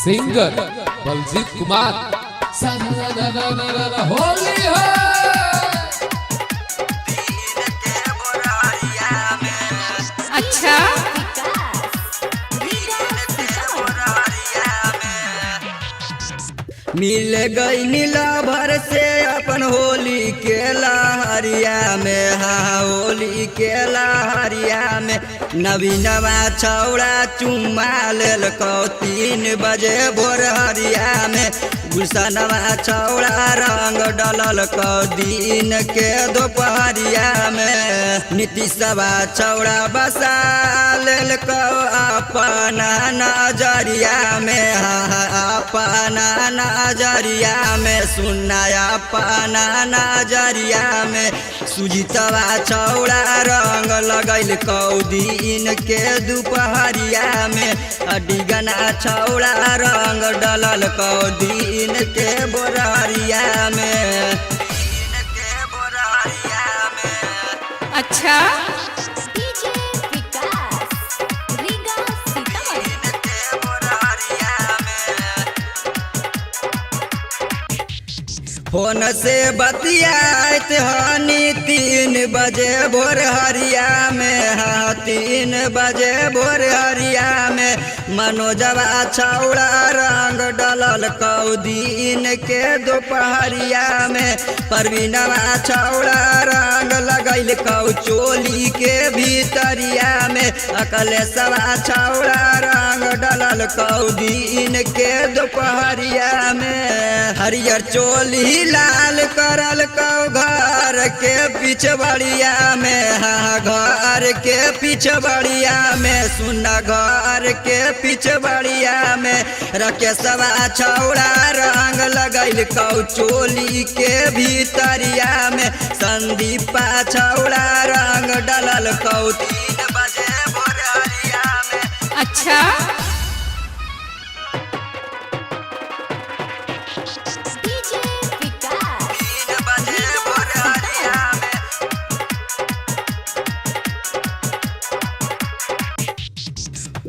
Singer Baljeet Kumar. Holi है अच्छा मिल गई नीला भर से अपन होली के लहरिया में। हाँ होली के लहरिया में नवीनवा छौड़ा चुम्मा लेल को 3 बजे भोर हरिया में। गुलशनवा छौड़ा रंग डलल को दिन के दोपहरिया में। नीतीशवा छौड़ा बसा लेल को अपना नजरिया में। हाँ अपना नजरिया में सुना अपना नजरिया में। सुजीतवा छौड़ा रंग लगैल कौ दिन के दोपहरिया में। डिगना छौड़ा रंग डलल कौ दिन के बोरहरिया में। अच्छा फोन से बतियात हनी 3 बजे भोर हरिया में। हाँ 3 बजे भोर हरिया में मनोजवा छौड़ा रंग डलल कौ दिन के दोपहरिया में। परवीनवा छौड़ा रंग लगैल कौ चोली के भीतरिया में। अकलेशवा छौड़ा रंग डलल कौ दिन के दोपहरिया में। हरियर चोली लाल करल कौ घर के पिछबड़िया में। हाँ घर के पिछबड़िया में सुना घर के पिछबड़िया में। रकेशवा छौड़ा रंग लगैल कौ चोली के भीतरिया में। संदीपा छौड़ा रंग डलल कौ 3 बजे भोर हरिया में। अच्छा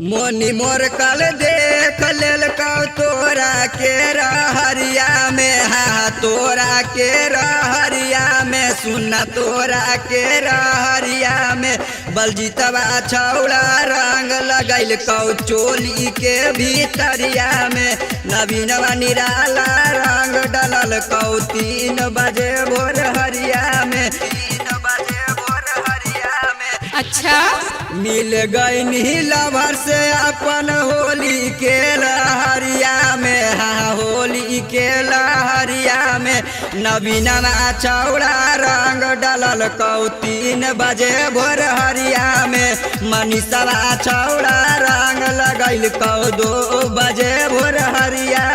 मोनी मोर कल देख लेल कौ तोरा के रहरिया में। हाँ तोरा के रहरिया में सुना तोरा के रहरिया में। बलजीतवा छौड़ा रंग लगैल कौ चोली के भीतरिया में। नवीनवा निराला रंग डलल कौ 3 बजे भोर हरिया में। 3 बजे भोर हरिया में। अच्छा मिल गई नीला भर से अपन होली के लहरिया में। हाँ होली के लहरिया में नवीनवा छौड़ा रंग डलल कौ 3 बजे भोर हरिया में। मनीषवा छौड़ा रंग लगैल कौ 2 बजे भोर हरिया